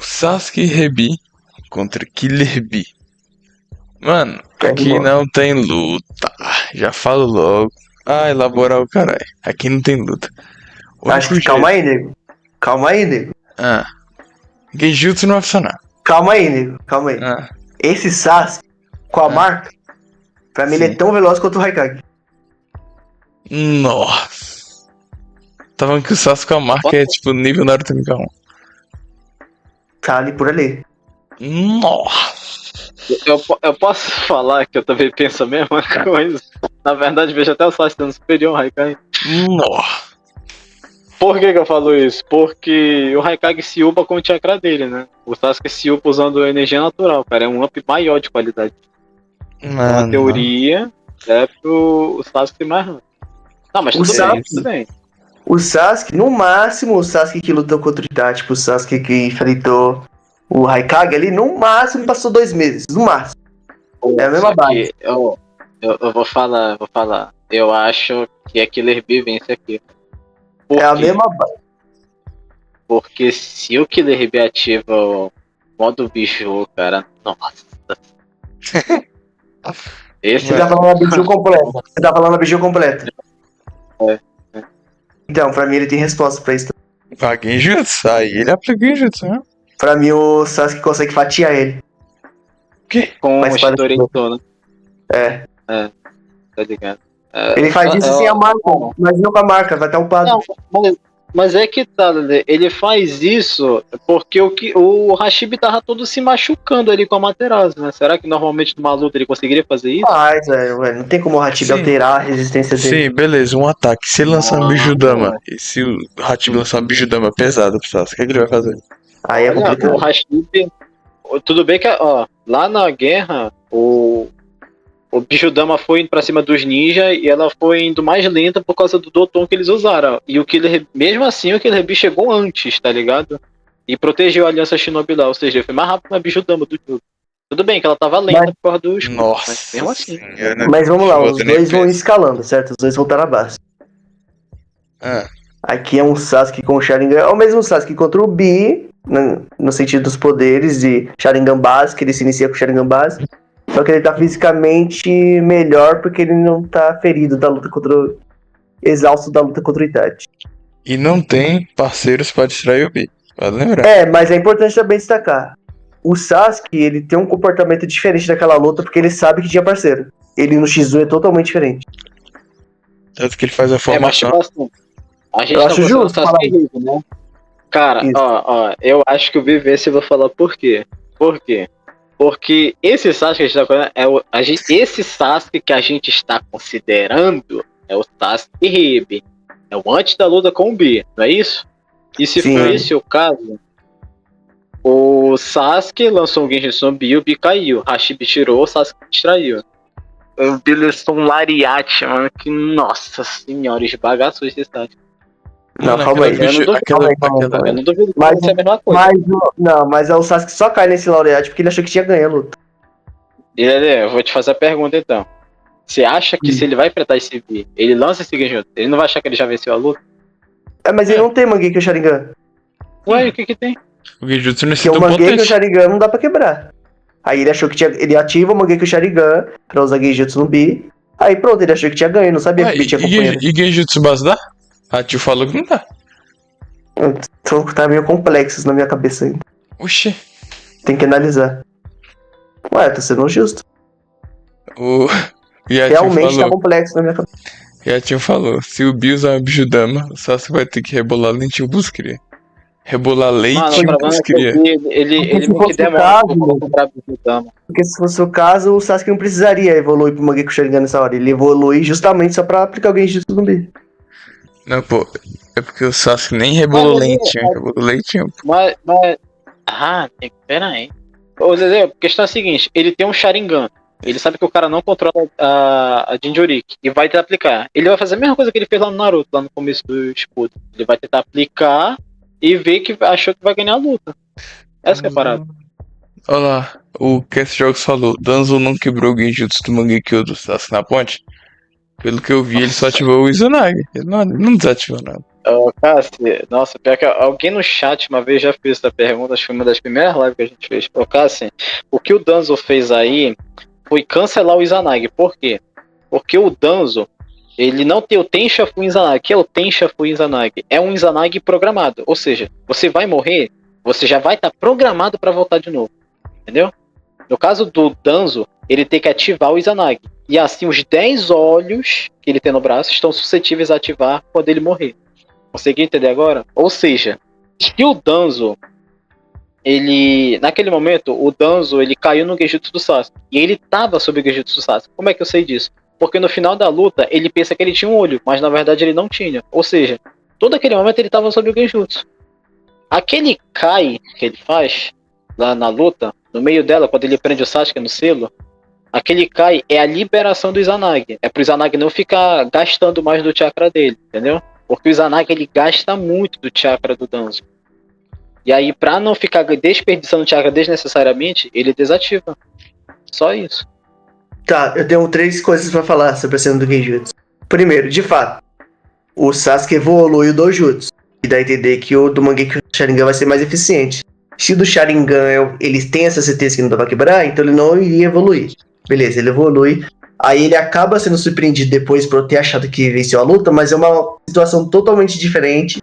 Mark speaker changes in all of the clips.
Speaker 1: Sasuke e Rebi contra Killer Bee. Mano, aqui
Speaker 2: Terminou.
Speaker 1: não tem luta. Já falo logo. Elaborar o caralho. Aqui não tem luta. O
Speaker 2: Acho
Speaker 1: único
Speaker 2: que. Calma
Speaker 1: jeito-
Speaker 2: aí, nego. Calma aí, nego.
Speaker 1: Genjutsu não vai funcionar.
Speaker 2: Calma aí, nego. Calma aí. Esse Sasuke, com a marca, pra mim ele é
Speaker 1: Sim.
Speaker 2: tão veloz quanto o Raikage.
Speaker 1: Nossa. Tá falando que o Sasuke com a marca é tipo nível Naruto MK1.
Speaker 2: Tá ali por ali.
Speaker 1: Nossa.
Speaker 3: Eu posso falar que eu também penso a mesma coisa. Na verdade, vejo até o Sasuke dando superior ao Raikage.
Speaker 1: Nossa.
Speaker 3: Por que eu falo isso? Porque o Raikage se upa com o chakra dele, né? O Sasuke se upa usando energia natural, cara. É um up maior de qualidade. Então, a teoria é pro Sasuke ser mais rápido. Não, mas tudo bem.
Speaker 2: O Sasuke, no máximo, o Sasuke que lutou contra o Itachi, tipo, o Sasuke que enfrentou o Raikage ali, no máximo passou 2 meses. No máximo. É a mesma base.
Speaker 3: Eu vou falar. Eu acho que a Killer Bee vence aqui. Por
Speaker 2: É a
Speaker 3: quê?
Speaker 2: mesma base.
Speaker 3: Porque se o Killer Bee ativa o modo bicho, cara, nossa. Esse
Speaker 2: Você tá falando a Biju completa. Você tá falando a Biju completa.
Speaker 3: É.
Speaker 2: Então, pra mim ele tem resposta pra isso.
Speaker 1: Pra Genjutsu. Aí ele aplica Genjutsu, né?
Speaker 2: Pra mim o Sasuke consegue fatiar ele.
Speaker 1: O quê?
Speaker 3: com
Speaker 2: Mas
Speaker 3: o
Speaker 2: parece
Speaker 3: Shidori, né?
Speaker 2: É.
Speaker 3: Tá ligado?
Speaker 2: Ele faz isso sem a marca, mas não com a marca, vai estar upado.
Speaker 3: Não, mas é que tá, Lelê, ele faz isso porque o Hashibi tava todo se machucando ali com a Materazzi, né? Será que normalmente numa luta ele conseguiria fazer isso?
Speaker 2: Faz, velho. Não tem como o Hashibi
Speaker 1: Sim.
Speaker 2: alterar a resistência dele.
Speaker 1: Sim, beleza, um ataque. Se ele lançar uma Bijudama, e se o Hachibi lançar uma Bijudama pesada pro Sasuke, o que ele vai fazer?
Speaker 2: Aí é
Speaker 3: Olha,
Speaker 2: complicado.
Speaker 3: o Hashibi, tudo bem que, ó, lá na guerra, o Bijudama foi indo pra cima dos ninjas e ela foi indo mais lenta por causa do Doton que eles usaram. E mesmo assim, o Killer Bee chegou antes, tá ligado? E protegeu a aliança Shinobi lá, ou seja, foi mais rápido na Bijudama do jogo. Tudo bem que ela tava lenta por causa do escudo,
Speaker 1: Nossa.
Speaker 3: mas mesmo assim.
Speaker 1: Senhora,
Speaker 2: Mas vamos lá, os
Speaker 1: foda,
Speaker 2: dois
Speaker 1: né,
Speaker 2: vão
Speaker 1: peso?
Speaker 2: escalando, certo? Os dois voltaram à base.
Speaker 1: Ah,
Speaker 2: Aqui é um Sasuke com o Sharingan. É o mesmo Sasuke contra o Bi, no sentido dos poderes de Sharingan base, que ele se inicia com o Sharingan base. Só que ele tá fisicamente melhor porque ele não tá ferido da luta contra o... exausto da luta contra o Itachi.
Speaker 1: e não tem parceiros pra distrair o Bi. Pode lembrar.
Speaker 2: É, mas é importante também destacar. O Sasuke, ele tem um comportamento diferente daquela luta porque ele sabe que tinha parceiro. Ele no X1 é totalmente diferente.
Speaker 1: Tanto que ele faz a
Speaker 3: Mas
Speaker 1: formação.
Speaker 3: tipo assim, a gente
Speaker 2: Eu
Speaker 3: tá
Speaker 2: acho
Speaker 3: gostando do
Speaker 2: justo
Speaker 3: Sasuke Rico, né? Cara,
Speaker 2: Isso.
Speaker 3: ó, eu acho que o Vivesse eu vou falar por quê. Por quê? Porque esse Sasuke que a gente tá falando esse Sasuke que a gente está considerando é o Sasuke Ribe. É o antes da luta com o B, não é isso? E se
Speaker 2: Sim.
Speaker 3: for esse o caso, o Sasuke lançou um Genjutsu no Bi, o Bi caiu. Hashibi tirou, o Sasuke distraiu. O Bi lançou um Lariat, mano, que nossa senhora, esbagaçou esse Sasuke.
Speaker 2: Não,
Speaker 1: Mano,
Speaker 2: calma aí.
Speaker 1: aquela bicho-
Speaker 3: Eu não duvido,
Speaker 1: aquela-
Speaker 3: Eu não duvido que
Speaker 2: Mas-
Speaker 3: vai ser a mesma coisa.
Speaker 2: Mas o Sasuke só cai nesse laureate porque ele achou que tinha ganho a luta.
Speaker 3: E Lelê, eu vou te fazer a pergunta então. Você acha que se ele vai enfrentar esse B, ele lança esse Genjutsu, ele não vai achar que ele já venceu a luta?
Speaker 2: É, mas ele não tem Mangekyou Sharingan.
Speaker 3: Ué, o que tem?
Speaker 1: O Genjutsu
Speaker 2: Porque
Speaker 1: necessita
Speaker 2: o
Speaker 1: um
Speaker 2: Mangekyou
Speaker 1: potente.
Speaker 2: Sharingan não dá pra quebrar. Aí ele achou que tinha... Ele ativa o Mangekyou Sharingan pra usar Genjutsu no Bi. Aí pronto, ele achou que tinha ganho, não sabia
Speaker 1: Ué,
Speaker 2: que o Bi tinha
Speaker 1: e
Speaker 2: companheiro.
Speaker 1: Genjutsu base dá? A tio falou que não dá.
Speaker 2: Então tá meio complexo isso na minha cabeça ainda.
Speaker 1: Oxi.
Speaker 2: Tem que analisar. Ué, tá sendo justo.
Speaker 1: O Yatin
Speaker 2: Realmente tá
Speaker 1: falou.
Speaker 2: complexo na minha cabeça.
Speaker 1: Yatin falou. Se o Bi usar uma Bijudama, o Sasuke vai ter que rebolar lentil Buscria. Rebolar
Speaker 3: Mano,
Speaker 1: leite
Speaker 3: o problema é que
Speaker 1: Buscria.
Speaker 3: ele
Speaker 2: Porque se
Speaker 3: meio que
Speaker 2: fosse o
Speaker 3: demora
Speaker 2: caso,
Speaker 3: pra comprar Bijudama.
Speaker 2: Porque se fosse o caso, o Sasuke não precisaria evoluir pro Mangekyou Sharingan nessa hora. Ele evolui justamente só pra aplicar o Genjutsu no Bi.
Speaker 1: Não, pô. É porque o Sasuke nem rebolou
Speaker 3: Mas,
Speaker 1: lentinho. Rebolou leitinho.
Speaker 3: Mas. Ah, pera aí. Ô, Zezé, a questão é a seguinte: ele tem um Sharingan. Ele sabe que o cara não controla a Jinchuriki e vai tentar aplicar. Ele vai fazer a mesma coisa que ele fez lá no Naruto, lá no começo do escudo. Ele vai tentar aplicar e ver que achou que vai ganhar a luta. Essa que é a parada.
Speaker 1: Olha lá. O Cast Jogos falou. Danzo não quebrou o Genjutsu do Mangekyou do Sasuke na ponte. Pelo que eu vi, ele só ativou o Izanagi. Ele não desativou nada.
Speaker 3: Cássio, nossa, pior que alguém no chat uma vez já fez essa pergunta, acho que foi uma das primeiras lives que a gente fez. Cássio, o que o Danzo fez aí foi cancelar o Izanagi. Por quê? Porque o Danzo, ele não tem o Tenshafu Izanagi. O que é o Tenshafu Izanagi? É um Izanagi programado. Ou seja, você vai morrer, você já vai estar programado para voltar de novo. Entendeu? No caso do Danzo, ele tem que ativar o Izanagi. E assim, os 10 olhos que ele tem no braço estão suscetíveis a ativar quando ele morrer. Consegui entender agora? Ou seja, se o Danzo, ele... Naquele momento, o Danzo, ele caiu no Genjutsu do Sasuke. E ele tava sob o Genjutsu do Sasuke. Como é que eu sei disso? Porque no final da luta, ele pensa que ele tinha um olho, mas na verdade ele não tinha. Ou seja, todo aquele momento ele tava sob o Genjutsu. Aquele Kai que ele faz, lá na luta, no meio dela, quando ele prende o Sasuke no selo, aquele Kai é a liberação do Izanagi. É pro Izanagi não ficar gastando mais do chakra dele, entendeu? Porque o Izanagi, ele gasta muito do chakra do Danzo. E aí, pra não ficar desperdiçando chakra desnecessariamente, ele desativa. Só isso.
Speaker 2: Tá, eu tenho 3 coisas pra falar sobre a cena do Genjutsu. Primeiro, de fato, o Sasuke evolui o Dojutsu. E dá a entender que o do Mangekyo Sharingan vai ser mais eficiente. Se o do Sharingan ele tem essa certeza que não vai quebrar, então ele não iria evoluir. Beleza, ele evolui. Aí ele acaba sendo surpreendido depois por ter achado que venceu a luta, mas é uma situação totalmente diferente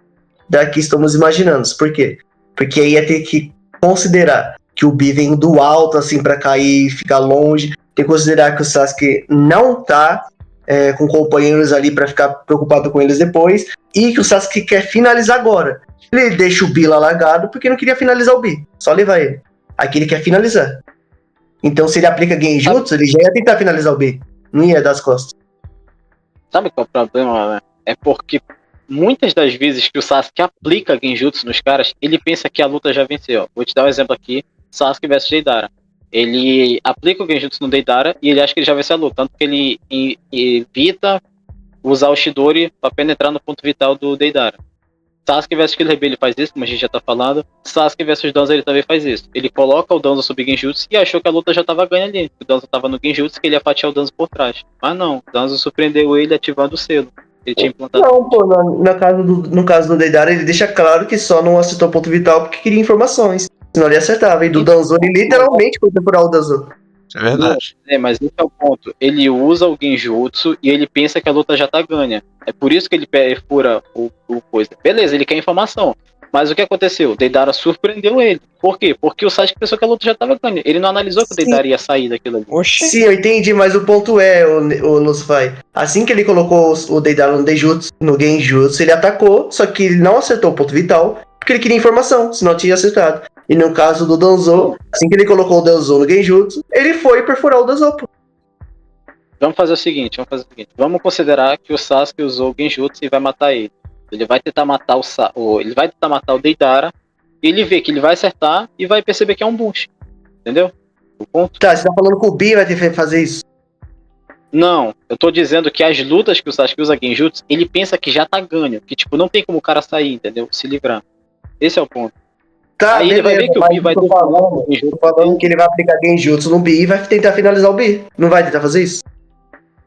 Speaker 2: da que estamos imaginando. Por quê? Porque aí ia ter que considerar que o Bi vem do alto, assim, pra cair e ficar longe. Tem que considerar que o Sasuke não tá com companheiros ali pra ficar preocupado com eles depois. E que o Sasuke quer finalizar agora. Ele deixa o Bi lá largado porque não queria finalizar o Bi. Só levar ele. Aqui ele quer finalizar. Então, se ele aplica Genjutsu, ele já ia tentar finalizar o B. Não ia dar as costas.
Speaker 3: Sabe qual é o problema, né? É porque muitas das vezes que o Sasuke aplica Genjutsu nos caras, ele pensa que a luta já venceu. Vou te dar um exemplo aqui. Sasuke vs Deidara. Ele aplica o Genjutsu no Deidara e ele acha que ele já venceu a luta. Tanto que ele evita usar o Chidori pra penetrar no ponto vital do Deidara. Sasuke vs Killer Bee ele faz isso, como a gente já tá falando. Sasuke vs Danzo ele também faz isso. Ele coloca o Danzo sob Genjutsu e achou que a luta já tava ganha ali. O Danzo tava no Genjutsu que ele ia fatiar o Danzo por trás. Mas não, o Danzo surpreendeu ele ativando o selo. Ele tinha implantado.
Speaker 2: Não, pô, no caso do Deidara, ele deixa claro que só não acertou o ponto vital porque queria informações. Senão ele acertava. E do Danzo, ele literalmente foi temporal o Danzo.
Speaker 1: Isso é verdade.
Speaker 3: Mas esse é o ponto. Ele usa o Genjutsu e ele pensa que a luta já tá ganha. É por isso que ele perfura o coisa. Beleza, ele quer informação. Mas o que aconteceu? O Deidara surpreendeu ele. Por quê? Porque o Sasuke pensou que a luta já tava ganha. Ele não analisou que o Deidara ia sair daquilo ali.
Speaker 1: Oxi.
Speaker 2: Sim, eu entendi, mas o ponto é, o Lucifer, assim que ele colocou o Deidara no Genjutsu, ele atacou, só que ele não acertou o ponto vital, porque ele queria informação, senão tinha acertado. E no caso do Danzo, assim que ele colocou o Danzo no Genjutsu, ele foi perfurar o Danzo.
Speaker 3: Vamos fazer o seguinte. Vamos considerar que o Sasuke usou o Genjutsu e vai matar ele. Ele vai tentar matar ele vai tentar matar o Deidara. E ele vê que ele vai acertar e vai perceber que é um boost. Entendeu? O ponto.
Speaker 2: Tá, você tá falando que o Bi vai ter que fazer isso?
Speaker 3: Não, eu tô dizendo que as lutas que o Sasuke usa Genjutsu, ele pensa que já tá ganho. Que tipo, não tem como o cara sair, entendeu? Se livrar. Esse é o ponto.
Speaker 2: Tá,
Speaker 3: Aí ele vai ver que o Bi vai ter
Speaker 2: tô falando que ele vai aplicar Genjutsu no Bi e vai tentar finalizar o Bi. Não vai tentar fazer isso?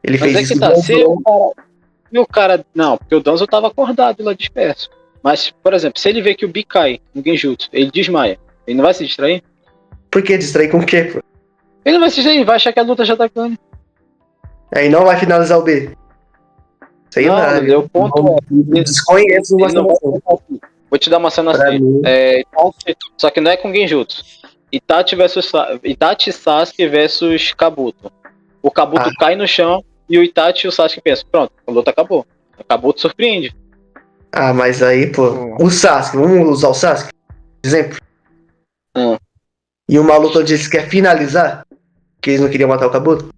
Speaker 2: Ele
Speaker 3: Mas
Speaker 2: fez
Speaker 3: é
Speaker 2: isso
Speaker 3: que tá, se o cara... Não, porque o Danzo tava acordado lá disperso. Mas, por exemplo, se ele vê que o Bi cai no Genjutsu, ele desmaia. Ele não vai se distrair?
Speaker 2: Por que distrair com o quê, pô?
Speaker 3: Ele não vai se distrair, vai achar que a luta já tá ganha.
Speaker 2: Aí não vai finalizar o B. Sei lá.
Speaker 3: O ponto é...
Speaker 2: Desconheço uma situação.
Speaker 3: Vou te dar uma cena
Speaker 2: Pra
Speaker 3: assim.
Speaker 2: mim.
Speaker 3: Só que não é com Genjutsu. Itachi Sasuke versus Kabuto. O Kabuto cai no chão e o Itachi e o Sasuke pensam, pronto, a luta acabou. O Kabuto surpreende.
Speaker 2: Ah, mas aí, pô, o Sasuke, vamos usar o Sasuke? Exemplo. E o maluco disse que quer finalizar, que eles não queriam matar o Kabuto.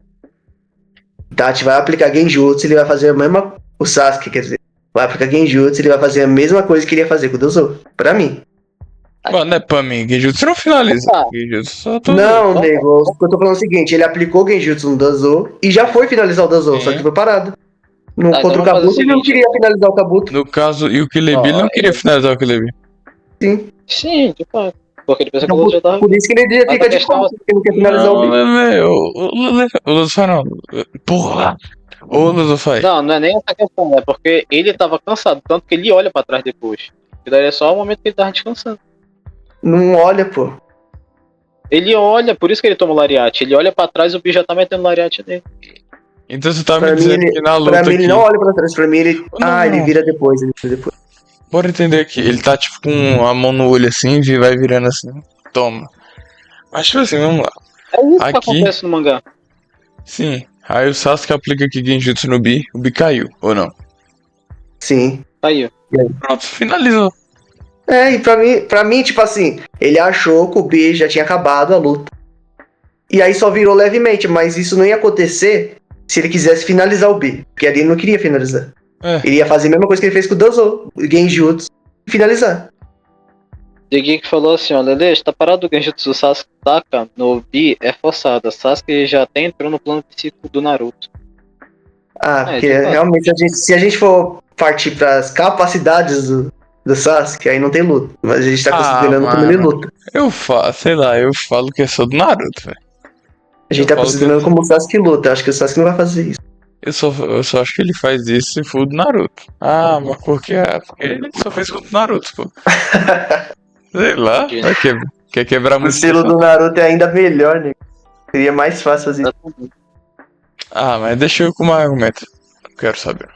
Speaker 2: Itachi vai aplicar Genjutsu, ele vai fazer a mesma... O Sasuke, quer dizer, vai aplicar Genjutsu, ele vai fazer a mesma coisa que ele ia fazer com o Danzo. Pra mim.
Speaker 1: Mano, não é pra mim. Genjutsu não finaliza. Genjutsu só tô...
Speaker 2: Não, nego, eu tô falando o seguinte, ele aplicou Genjutsu no Danzo e já foi finalizar o Danzo, só que foi parado. Contra o Kabuto, ele não queria finalizar o Kabuto.
Speaker 1: No caso, e o Killer Bee não queria finalizar o Killer Bee.
Speaker 3: Sim, de fato. Porque ele pensa que a
Speaker 2: Então,
Speaker 3: luta já tava...
Speaker 2: por isso que ele fica de conta, porque ele não quer finalizar o
Speaker 1: Não,
Speaker 2: Bi.
Speaker 1: o Luciano não. Porra. Ô, Luzofai.
Speaker 3: Não é nem essa questão, é porque ele tava cansado, tanto que ele olha pra trás depois. E daí é só o momento que ele tava descansando.
Speaker 2: Não olha, pô.
Speaker 3: Ele olha, por isso que ele toma o lariate. Ele olha pra trás e o bicho já tá metendo o lariate dele.
Speaker 1: Então você tá me
Speaker 2: Pra mim,
Speaker 1: dizendo que na luta
Speaker 2: pra mim
Speaker 1: aqui...
Speaker 2: ele não olha pra trás. Pra mim ele.
Speaker 1: Não.
Speaker 2: Ele vira depois. Ele vira depois.
Speaker 1: Bora entender aqui. Ele tá tipo com a mão no olho assim e vai virando assim. Toma. Mas tipo assim, vamos lá.
Speaker 3: É isso que
Speaker 1: Aqui-
Speaker 3: acontece no mangá.
Speaker 1: Sim. Aí o Sasuke aplica aqui Genjutsu no Bi. O Bi caiu, ou não?
Speaker 2: Sim.
Speaker 3: Aí, ó.
Speaker 1: Pronto, finalizou.
Speaker 2: E pra mim, tipo assim, ele achou que o B já tinha acabado a luta. E aí só virou levemente, mas isso não ia acontecer se ele quisesse finalizar o B. Porque ali ele não queria finalizar.
Speaker 1: É.
Speaker 2: Ele ia fazer a mesma coisa que ele fez com o Danzo, o Genjutsu, e finalizar.
Speaker 3: Digi que falou assim, ó, Lele, está parado do Genjutsu Sasuke Taka no Bi é forçada. Sasuke já até entrou no plano psíquico do Naruto.
Speaker 2: Porque
Speaker 3: de fato.
Speaker 2: realmente, se a gente for partir pras capacidades do Sasuke, aí não tem luta. Mas a gente tá considerando como ele
Speaker 1: mano.
Speaker 2: luta.
Speaker 1: Eu falo que eu sou do Naruto, velho.
Speaker 2: A gente
Speaker 1: Eu
Speaker 2: tá
Speaker 1: falo
Speaker 2: considerando como o Sasuke luta. Acho que o Sasuke não vai fazer isso.
Speaker 1: Eu só acho que ele faz isso se for do Naruto. Mas por quê? Porque ele só fez contra o Naruto, pô. Sei lá, quer quebrar
Speaker 2: O
Speaker 1: muito.
Speaker 2: estilo do Naruto é ainda melhor, né? Seria mais fácil fazer isso.
Speaker 1: Mas deixa eu com um argumento. Eu quero saber.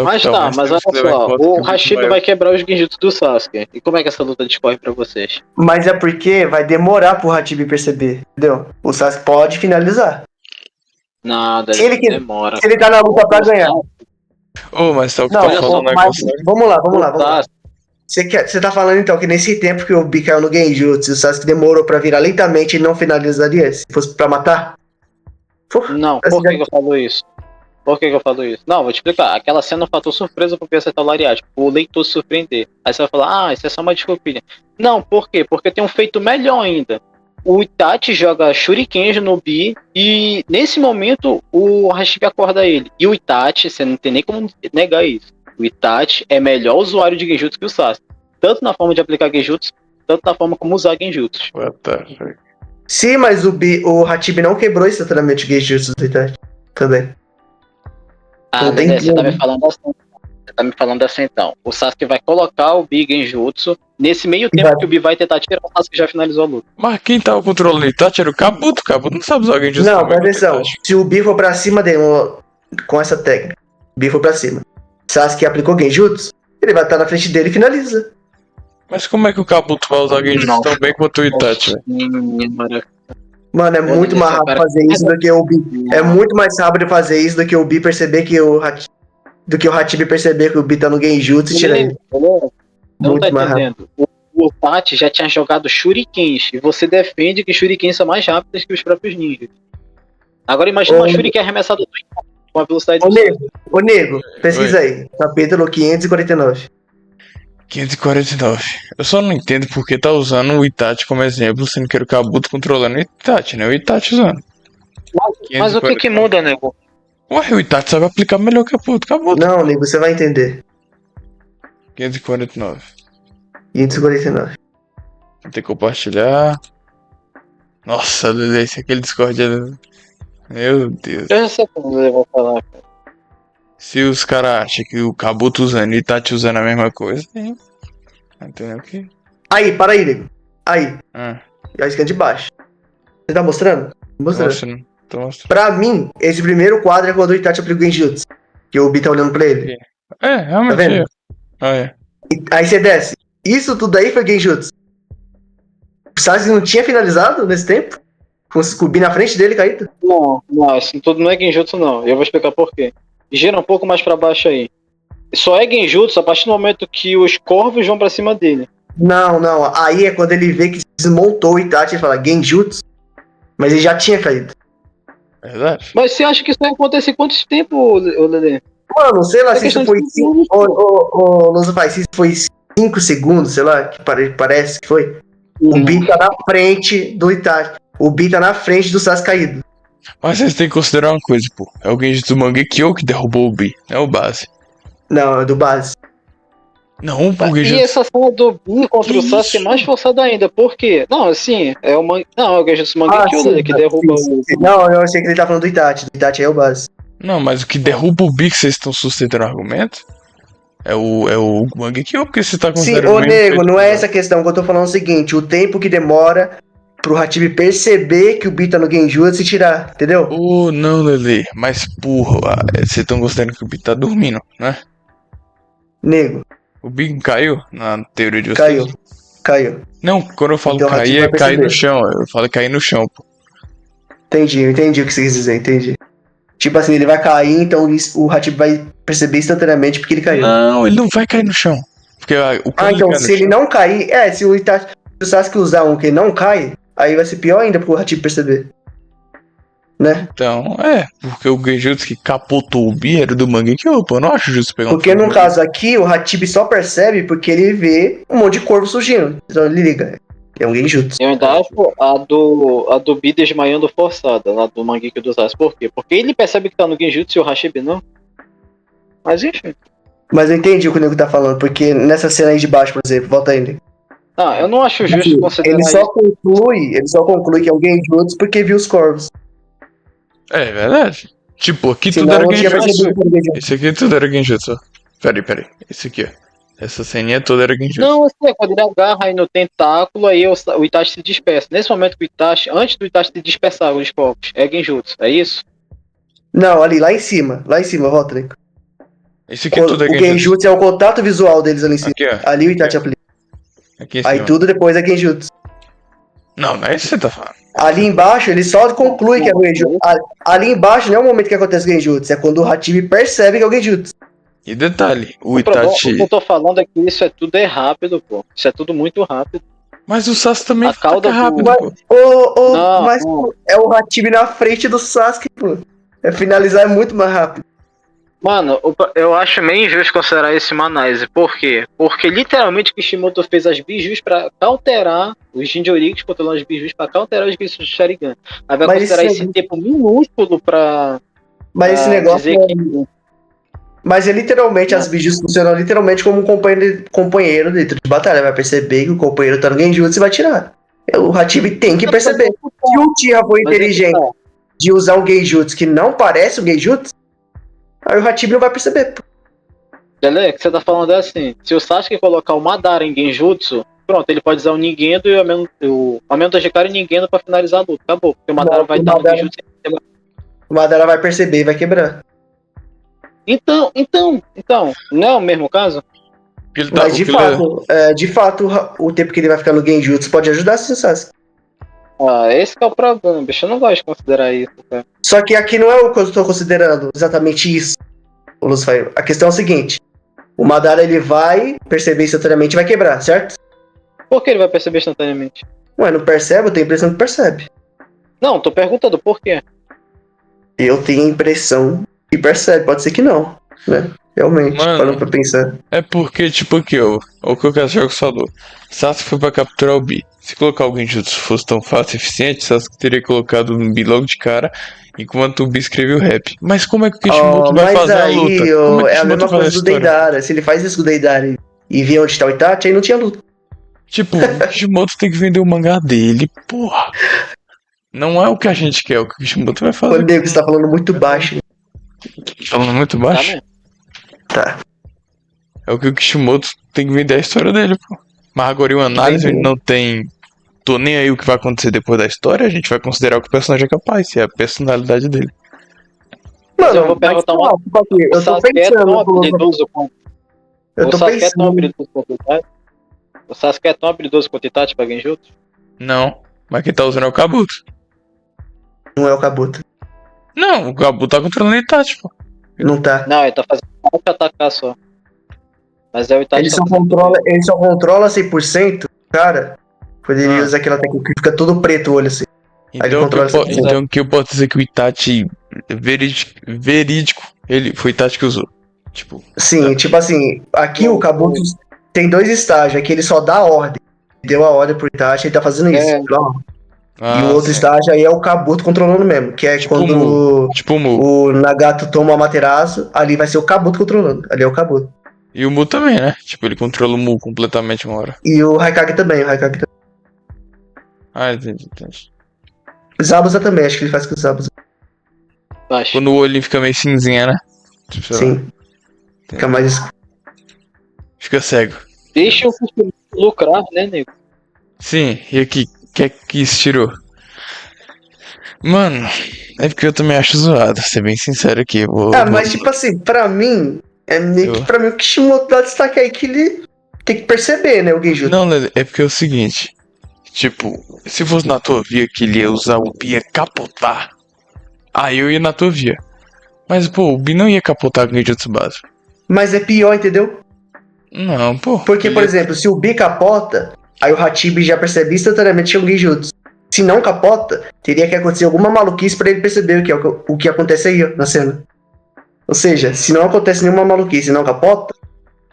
Speaker 3: Mas olha só, o Hashido vai quebrar os Genjutsu do Sasuke. E como é que essa luta discorre pra vocês?
Speaker 2: Mas é porque vai demorar pro Hatibi perceber, entendeu? O Sasuke pode finalizar.
Speaker 3: Nada,
Speaker 2: Se ele
Speaker 3: demora.
Speaker 2: Se ele tá na luta pra ganhar.
Speaker 1: Mas tá o que
Speaker 2: Não,
Speaker 1: tá falando um
Speaker 2: mas
Speaker 1: negócio.
Speaker 2: vamos lá. Você tá falando então que nesse tempo que o Bi caiu no Genjutsu, o Sasuke demorou pra virar lentamente e não finalizaria? Se fosse pra matar?
Speaker 3: Não, por que eu falo isso? Por que eu falo isso? Não, vou te explicar. Aquela cena é um fator surpresa pro acertar o lariate. O leitor se surpreender. Aí você vai falar, isso é só uma desculpinha. Não, por quê? Porque tem um feito melhor ainda. O Itachi joga Shuriken no Bi e nesse momento o Hashibi acorda ele. E o Itachi, você não tem nem como negar isso. O Itachi é melhor usuário de Genjutsu que o Sasuke. Tanto na forma de aplicar Genjutsu, tanto na forma como usar Genjutsu.
Speaker 2: Sim, mas o Hatibi não quebrou instantaneamente o Genjutsu do Itachi. Também.
Speaker 3: Você tá me falando assim então. O Sasuke vai colocar o Bi Genjutsu nesse meio tempo que o Bi vai tentar tirar o Sasuke já finalizou a luta.
Speaker 1: Mas quem tava controlando o Itachi era o Kabuto. O Kabuto não sabe usar Genjutsu.
Speaker 2: Não, presta atenção. Se o Bi for pra cima dele com essa técnica, o Bi for pra cima, Sasuke aplicou Genjutsu, ele vai estar na frente dele e finaliza.
Speaker 1: Mas como é que o Kabuto vai usar Genjutsu tão bem quanto o Itachi, velho?
Speaker 2: Mano, é muito mais rápido fazer isso do que o Bi. É muito mais rápido fazer isso do que o Bi perceber que do que o Hatibi perceber que o Bi tá no Genjutsu e tirar ele.
Speaker 3: Não tá entendendo. O Itachi já tinha jogado Shurikens e você defende que Shurikens são mais rápidos que os próprios ninjas. Agora imagina uma Shuriken arremessada do Itachi com a velocidade
Speaker 2: Ô nego, pesquisa aí. Capítulo 549.
Speaker 1: 549. Eu só não entendo porque tá usando o Itachi como exemplo, sendo que era o Kabuto controlando o Itachi, né? O Itachi usando.
Speaker 3: Mas o que muda, nego?
Speaker 1: Ué, o Itachi sabe aplicar melhor que o Kabuto.
Speaker 2: Não, nego, você vai entender.
Speaker 1: 549.
Speaker 2: 549.
Speaker 1: Vou ter que compartilhar. Nossa, Lele, esse aquele Discord é... Meu Deus.
Speaker 3: Eu já sei como eu vou falar, cara.
Speaker 1: Se os caras acham que o Kabuto usando e o Itachi usando a mesma coisa, tem. Entendeu o que?
Speaker 2: Aí, para aí, nego. Aí.
Speaker 1: Ah.
Speaker 2: A esquina de baixo. Você tá mostrando? Mostrando.
Speaker 1: Tô mostrando.
Speaker 2: Pra mim, esse primeiro quadro é quando o Itachi aplica o Genjutsu. Que o Bi tá olhando pra ele.
Speaker 1: Realmente.
Speaker 2: Tá vendo?
Speaker 1: É.
Speaker 2: Aí você desce. Isso tudo aí foi Genjutsu. O Sasuke não tinha finalizado nesse tempo? Com o Bi na frente dele caído?
Speaker 3: Não, isso tudo não é Genjutsu, não. Eu vou explicar por quê. Gira um pouco mais pra baixo aí. Só é Genjutsu a partir do momento que os corvos vão pra cima dele.
Speaker 2: Não. Aí é quando ele vê que desmontou o Itachi e fala Genjutsu. Mas ele já tinha caído.
Speaker 1: Verdade.
Speaker 3: Mas você acha que isso vai acontecer em quanto tempo, Lelê?
Speaker 2: Mano, sei lá se isso foi 5. Luzofai, se isso foi 5 segundos, sei lá, que parece que foi. O Bi tá na frente do Itachi. O Bi tá na frente do Sasuke caído.
Speaker 1: Mas vocês têm que considerar uma coisa, pô. É o Genjutsu Mangekyo que derrubou o Bi, não é o base.
Speaker 2: Não, é do base.
Speaker 1: Não, porque
Speaker 3: E essa cena do Bi contra o Sasuke é mais forçada ainda. Por quê? Não, assim, é o Genjutsu Mangekyo que derruba o...
Speaker 2: Não, eu achei que ele tá falando do Itachi. Do Itachi é o base.
Speaker 1: Não, mas o que derruba o Bi que vocês estão sustentando o argumento é o Mangekyo, porque você tá
Speaker 2: Sim,
Speaker 1: considerando
Speaker 2: ô
Speaker 1: o mesmo
Speaker 2: nego,
Speaker 1: feito
Speaker 2: não
Speaker 1: que
Speaker 2: é
Speaker 1: o
Speaker 2: essa a questão que eu tô falando é o seguinte, o tempo que demora pro Hatibi perceber que o Bi tá no Genjutsu e tirar, entendeu?
Speaker 1: Oh, não, Lele, mas porra, vocês estão considerando que o Bi tá dormindo, né?
Speaker 2: Nego,
Speaker 1: O Bi caiu na teoria de vocês?
Speaker 2: caiu.
Speaker 1: Não, quando eu falo
Speaker 2: Então o Hatibi
Speaker 1: cair,
Speaker 2: vai
Speaker 1: é cair no
Speaker 2: perceber.
Speaker 1: chão. Eu falo cair no chão, pô.
Speaker 2: Eu entendi o que você quis dizer, entendi. Tipo assim, ele vai cair, então o Hatibi vai perceber instantaneamente porque ele caiu.
Speaker 1: Não, ele não vai cair no chão. Porque quando ele
Speaker 2: Então
Speaker 1: cai no
Speaker 2: se ele
Speaker 1: chão.
Speaker 2: não cair, se o Itachi, se o Sasuke usar um que não cai, aí vai ser pior ainda pro Hatibi perceber. Né?
Speaker 1: Então, porque o Genjutsu que capotou o Bi era do Mangekyo, pô. Eu não acho justo pegar um
Speaker 2: Porque no caso aqui, o Hatibi só percebe porque ele vê um monte de corvo surgindo. Então ele liga. É um Genjutsu.
Speaker 3: Eu ainda acho a do Bi desmaiando forçada, lá do Mangekyo do Sasuke. Por quê? Porque ele percebe que tá no Genjutsu e o Hashibi não. Mas enfim.
Speaker 2: Mas eu entendi o que o nego tá falando, porque nessa cena aí de baixo, por exemplo, volta ainda.
Speaker 3: Ah, eu não acho justo considerar
Speaker 2: Ele só
Speaker 3: isso.
Speaker 2: conclui que é um Genjutsu porque viu os corvos.
Speaker 1: É verdade. Tipo, aqui
Speaker 2: Senão
Speaker 1: tudo era
Speaker 2: não tinha
Speaker 1: Genjutsu.
Speaker 2: percebido que era Genjutsu.
Speaker 1: Esse aqui tudo era Genjutsu. Ó. Peraí. Esse aqui, ó. Essa ceninha toda era Genjutsu.
Speaker 3: Não, assim, quando ele agarra aí no tentáculo, aí o Itachi se dispersa. Nesse momento que o Itachi, antes do Itachi se dispersar os corpos, é Genjutsu, é isso?
Speaker 2: Não, ali, lá em cima, volta, nego.
Speaker 1: Esse aqui
Speaker 2: O
Speaker 1: tudo é Genjutsu.
Speaker 2: Genjutsu é o contato visual deles ali em cima.
Speaker 1: Aqui, ó.
Speaker 2: Ali o Itachi aplica.
Speaker 1: Aqui em
Speaker 2: Aí
Speaker 1: cima.
Speaker 2: tudo depois é Genjutsu.
Speaker 1: Não é isso que você tá falando.
Speaker 2: Ali embaixo, ele só conclui que é o Genjutsu. Ali embaixo não é o momento que acontece o Genjutsu, é quando o Hatibi percebe que é o Genjutsu.
Speaker 1: E detalhe, o
Speaker 3: O que
Speaker 1: Itachi.
Speaker 3: eu tô falando é que isso é tudo rápido, pô. Isso é tudo muito rápido.
Speaker 1: Mas o Sasuke também
Speaker 3: A cauda
Speaker 1: fica rápido,
Speaker 3: do-
Speaker 1: pô.
Speaker 2: Mas pô, é o Hatibi na frente do Sasuke, pô. Finalizar é muito mais rápido.
Speaker 3: Mano, eu acho meio injusto considerar isso uma análise. Por quê? Porque literalmente o Kishimoto fez as bijus pra cauterar os Jinjurikis, controlando as bijus pra cauterar os Geisha do Sharingan. Aí vai
Speaker 2: Mas
Speaker 3: considerar
Speaker 2: isso
Speaker 3: esse tempo minúsculo pra
Speaker 2: Mas esse negócio.
Speaker 3: dizer que...
Speaker 2: Mas é literalmente, as bijus funcionam literalmente como um companheiro dentro de batalha. Vai perceber que o companheiro tá no Genjutsu e vai tirar. O Hatibi tem que perceber. Se o Uchiha for inteligente de usar um Genjutsu que não parece um Genjutsu, aí o Hatibi não vai perceber.
Speaker 3: Beleza? O que você tá falando é assim, se o Sasuke colocar o Madara em Genjutsu, pronto, ele pode usar o Ningendo e o Aumento de Hikari e o Ningendo pra finalizar a luta. Acabou, porque o Madara
Speaker 2: Não,
Speaker 3: vai
Speaker 2: o
Speaker 3: estar no
Speaker 2: Madara-
Speaker 3: Genjutsu.
Speaker 2: O Madara vai perceber e vai quebrar.
Speaker 3: Então, não é o mesmo caso?
Speaker 1: Porque ele tá,
Speaker 2: Mas de fato, o tempo que ele vai ficar no Genjutsu pode ajudar sim o Sasuke.
Speaker 3: Ah, esse que é o problema, bicho. Eu não gosto de considerar isso, cara.
Speaker 2: Só que aqui não é o que eu estou considerando exatamente isso, o Lucifer. A questão é o seguinte: o Madara ele vai perceber instantaneamente e vai quebrar, certo?
Speaker 3: Por que ele vai perceber instantaneamente?
Speaker 2: Ué, não percebe? Eu tenho a impressão que percebe.
Speaker 3: Não, tô perguntando por quê.
Speaker 2: Eu tenho a impressão que percebe, pode ser que não, né? Realmente,
Speaker 1: Mano.
Speaker 2: parando pra pensar.
Speaker 1: É porque, tipo, aqui, ó. O que o Cachorro falou. Sasuke foi pra capturar o Bi. Se colocar o Genjutsu fosse tão fácil e eficiente, Sasuke teria colocado o Bi logo de cara, enquanto o Bi escreveu o rap. Mas como é que o Kishimoto vai
Speaker 2: mas
Speaker 1: fazer a
Speaker 2: aí,
Speaker 1: luta? Como
Speaker 2: é a
Speaker 1: Kishimoto
Speaker 2: mesma
Speaker 1: vai fazer
Speaker 2: coisa
Speaker 1: a
Speaker 2: do
Speaker 1: história?
Speaker 2: Deidara. Se ele faz isso com o Deidara e vê onde tá o Itachi, aí não tinha luta.
Speaker 1: Tipo, o Kishimoto tem que vender o mangá dele, porra. Não é o que a gente quer, é o que o Kishimoto vai fazer.
Speaker 2: Quando você tá falando muito baixo.
Speaker 1: Falando muito
Speaker 3: Tá
Speaker 1: baixo.
Speaker 3: mesmo?
Speaker 2: Tá.
Speaker 1: É o que o Kishimoto tem que vender a história dele, pô. Mas agora em uma análise
Speaker 2: Entendi.
Speaker 1: ele não tem. Tô nem aí o que vai acontecer depois da história, a gente vai considerar o que o personagem é capaz, se é a personalidade dele.
Speaker 3: Mas eu vou perguntar
Speaker 2: mas,
Speaker 3: uma-
Speaker 2: tipo assim,
Speaker 3: O
Speaker 2: eu tô
Speaker 3: Sasuke é tão
Speaker 2: pensando.
Speaker 3: habilidoso quanto...
Speaker 2: Eu tô
Speaker 3: O Sasuke é tão
Speaker 2: pensando.
Speaker 3: habilidoso quanto o Itachi? O Sasuke é tão habilidoso quanto o Itachi pra Genjutsu?
Speaker 1: Não, mas quem tá usando é o Kabuto.
Speaker 2: Não é o Kabuto.
Speaker 1: Não, o Kabuto tá controlando o Itachi, pô.
Speaker 2: Não tá.
Speaker 3: Não, ele tá fazendo só pra atacar só. Mas é o Itachi
Speaker 2: Ele
Speaker 3: que
Speaker 2: só
Speaker 3: tá fazendo.
Speaker 2: controla 100%, cara. Quando ele
Speaker 1: Ah.
Speaker 2: usa aquela técnica que fica todo preto o olho assim. Aí ele
Speaker 1: Então,
Speaker 2: controla 100%.
Speaker 1: então que eu posso dizer que o Itachi verídico, foi o Itachi que usou. Tipo,
Speaker 2: Sim, tipo assim, aqui o Kabuto tem 2 estágios. Aqui ele só dá a ordem. Deu a ordem pro Itachi, ele tá fazendo isso.
Speaker 3: É.
Speaker 2: E o outro
Speaker 1: sim.
Speaker 2: estágio aí é o Kabuto controlando mesmo. Que é
Speaker 1: Tipo
Speaker 2: quando
Speaker 1: Tipo o Mu.
Speaker 2: o Nagato toma o Amaterasu, ali vai ser o Kabuto controlando. Ali é o Kabuto.
Speaker 1: E o Mu também, né? Tipo, ele controla o Mu completamente uma hora.
Speaker 2: E o Haikage também,
Speaker 1: Ah, entendi.
Speaker 2: O Zabuza também, acho que ele faz com o Zabuza.
Speaker 3: Acho.
Speaker 1: Quando o olho fica meio cinzinha, né? Tipo, sei lá,
Speaker 2: Sim. Fica mais.
Speaker 1: fica cego.
Speaker 3: Deixa o Kishimoto lucrar, né, nego?
Speaker 1: Sim, e aqui, que é que isso tirou? Mano, é porque eu também acho zoado, ser bem sincero aqui.
Speaker 2: Mas tipo assim, pra mim, é meio que
Speaker 1: Eu-
Speaker 2: pra mim o Kishimoto dá destaque aí que ele tem que perceber, né, o Genjutsu.
Speaker 1: Não, Lele, é porque é o seguinte. Tipo, se fosse na tua via que ele ia usar o Bi ia capotar, aí eu ia na tua via. Mas, pô, o Bi não ia capotar com o Genjutsu básico.
Speaker 2: Mas é pior, entendeu?
Speaker 1: Não, pô.
Speaker 2: Porque,
Speaker 1: ele
Speaker 2: por
Speaker 1: ia-
Speaker 2: exemplo, se o B capota, aí o Hachibi já percebe instantaneamente que é um Genjutsu. Se não capota, teria que acontecer alguma maluquice pra ele perceber o que acontece aí, ó, na cena. Ou seja, se não acontece nenhuma maluquice e não capota,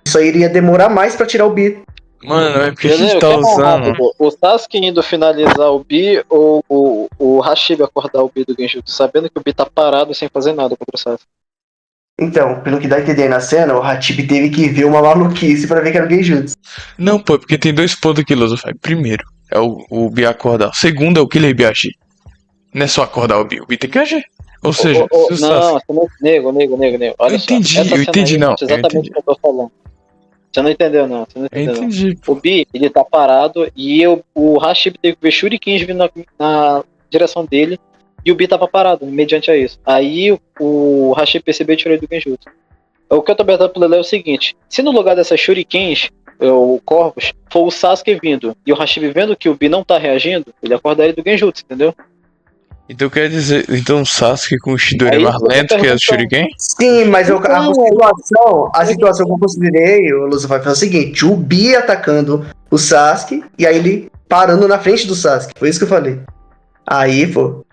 Speaker 2: isso aí iria demorar mais pra tirar o B.
Speaker 1: Mano, é porque a
Speaker 3: Beleza,
Speaker 1: gente
Speaker 3: o
Speaker 1: tá
Speaker 3: que é mais
Speaker 1: usando.
Speaker 3: rápido? O Sasuke indo finalizar o Bi ou o Hashibi acordar o Bi do Genjutsu, sabendo que o Bi tá parado sem fazer nada contra o Sasuke?
Speaker 2: Então, pelo que dá a entender aí na cena, o Hachibi teve que ver uma maluquice pra ver que era o Genjutsu.
Speaker 1: Não, pô, é porque tem dois pontos aqui, Losofai. Primeiro, é o Bi acordar. O segundo é o Killer Bi agir. Não é só acordar o Bi, o Bi tem que agir. Ou seja, se o
Speaker 3: Não,
Speaker 1: Sasuke.
Speaker 3: você não. Nego. Olha
Speaker 1: Eu
Speaker 3: só.
Speaker 1: entendi,
Speaker 3: Essa
Speaker 1: eu
Speaker 3: cena
Speaker 1: entendi,
Speaker 3: aí
Speaker 1: não.
Speaker 3: mostra
Speaker 1: Eu
Speaker 3: exatamente
Speaker 1: entendi.
Speaker 3: o que eu tô falando. Você não entendeu, não. Você não
Speaker 1: Eu
Speaker 3: entendeu, não.
Speaker 1: entendi.
Speaker 3: O Bi, ele tá parado e o Hashibi teve que ver shurikens vindo na direção dele e o Bi tava parado, mediante a isso. Aí o Hashibi percebeu e tirou ele do Genjutsu. O que eu tô perguntando pro Lele é o seguinte: se no lugar dessas shurikens, o Corvus, for o Sasuke vindo e o Hashibi vendo que o Bi não tá reagindo, ele acorda ele do Genjutsu, entendeu?
Speaker 1: Então quer dizer, então o Sasuke com o Shidori é
Speaker 3: Aí
Speaker 1: mais
Speaker 3: eu tô
Speaker 1: lento que a
Speaker 3: perguntando.
Speaker 1: Shuriken?
Speaker 2: Sim, mas
Speaker 3: Então,
Speaker 2: a situação que eu considerei, o Lucifer, foi o seguinte: o Bi atacando o Sasuke e aí ele parando na frente do Sasuke. Foi isso que eu falei. Aí, pô, o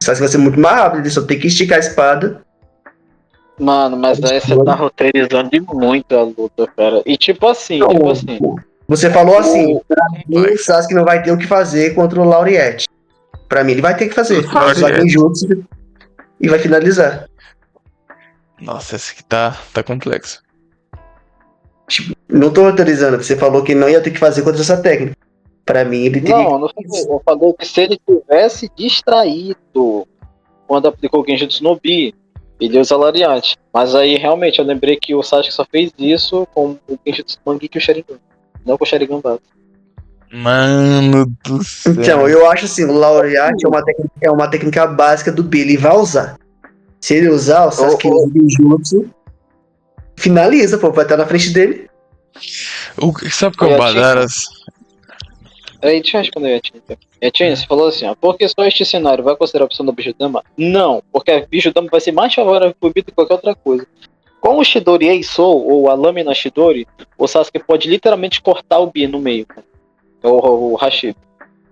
Speaker 2: Sasuke vai ser muito mais rápido, ele só tem que esticar a espada.
Speaker 3: Mano, mas aí você tá roteirizando de muito a luta, cara. E tipo assim,
Speaker 2: Você falou assim: o
Speaker 1: Complexo.
Speaker 2: Sasuke não vai ter o que fazer contra o Lauriette. Pra mim, ele vai ter que fazer. Vai usar
Speaker 1: Lauriette.
Speaker 2: Genjutsu e vai finalizar.
Speaker 1: Nossa, esse aqui tá complexo.
Speaker 2: Tipo, não tô autorizando. Você falou que não ia ter que fazer contra essa técnica. Pra mim, ele teria
Speaker 3: não falei. Eu falei que se ele tivesse distraído quando aplicou o Genjutsu no Bi, ele usa Lariat. Mas aí realmente eu lembrei que o Sasuke só fez isso com o Genjutsu Mangekyou Sharingan, não com o Sharingan base.
Speaker 1: Mano do céu.
Speaker 2: Então, eu acho assim, o Laureate é uma técnica básica do B, ele vai usar. Se ele usar, o Sasuke usa o Genjutsu, finaliza, pô, vai estar na frente dele.
Speaker 1: Sabe o que é o Badaras?
Speaker 3: Aí, deixa eu responder, Yatin. Yatin, você falou assim, ó, por que só este cenário vai considerar a opção da Bijudama? Não, porque a Bijudama vai ser mais favorável pro Bi do que qualquer outra coisa. Com o Shidori Eisou, ou a lâmina Shidori, o Sasuke pode literalmente cortar o Bi no meio, cara. O Hashibi.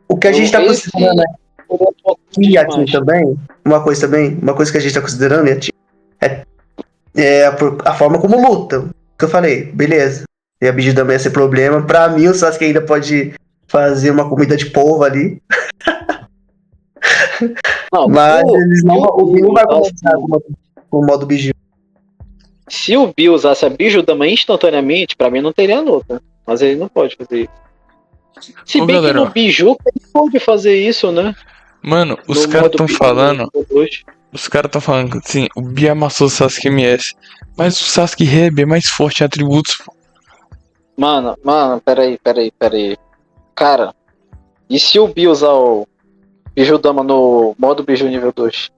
Speaker 2: O que a gente tá
Speaker 3: Esse-
Speaker 2: considerando aqui, Yatin, também, uma coisa que a gente tá considerando, Yatin, é a forma como luta. Que eu falei, beleza. E a Bijudama ia ser problema. Pra mim, o Sasuke ainda pode fazer uma comida de polvo ali.
Speaker 3: Não,
Speaker 2: Mas o Bi não vai
Speaker 3: usasse-
Speaker 2: começar com o modo Biju.
Speaker 3: Se o Bi usasse a Bijudama instantaneamente, pra mim não teria luta. Mas ele não pode fazer isso. Se
Speaker 1: Ô,
Speaker 3: bem
Speaker 1: galera,
Speaker 3: que no Biju ele pode fazer isso, né?
Speaker 1: mano, os
Speaker 3: No
Speaker 1: caras
Speaker 3: modo
Speaker 1: tão
Speaker 3: Biju,
Speaker 1: falando.
Speaker 3: no 2.
Speaker 1: Os caras tão falando que assim, o Bi amassou o Sasuke MS. Mas o Sasuke Reb é mais forte em atributos, pô.
Speaker 3: Mano, peraí. Cara, e se o Bi usar o Bijudama no modo Biju nível 2?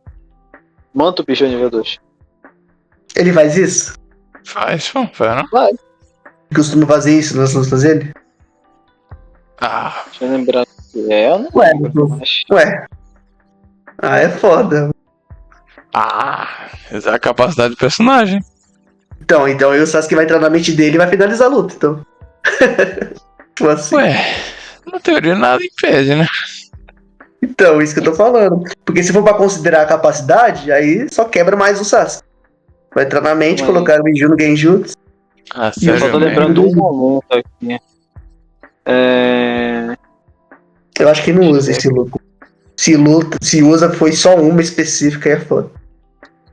Speaker 3: Manto Biju nível 2?
Speaker 2: Ele faz isso?
Speaker 1: Faz, pô, vai não?
Speaker 3: Vai,
Speaker 2: Costuma fazer isso nas lutas dele?
Speaker 1: Ah,
Speaker 3: deixa eu lembrar. Eu não
Speaker 2: Ué,
Speaker 3: lembro, mas...
Speaker 2: Ué. Ah, é foda.
Speaker 1: essa é a capacidade do personagem.
Speaker 2: Então aí o Sasuke vai entrar na mente dele e vai finalizar a luta, então. Tipo assim.
Speaker 1: Ué, na teoria nada impede, né?
Speaker 2: Então, isso que eu tô falando. Porque se for pra considerar a capacidade, aí só quebra mais o Sasuke. Vai entrar na mente,
Speaker 3: Ué.
Speaker 2: colocar o Biju no Genjutsu.
Speaker 1: Ah,
Speaker 2: E eu
Speaker 3: Só
Speaker 1: sério
Speaker 3: tô
Speaker 1: mesmo.
Speaker 3: lembrando de um momento aqui.
Speaker 2: Eu acho que não usa esse luta. Se usa, foi só uma específica e é foda.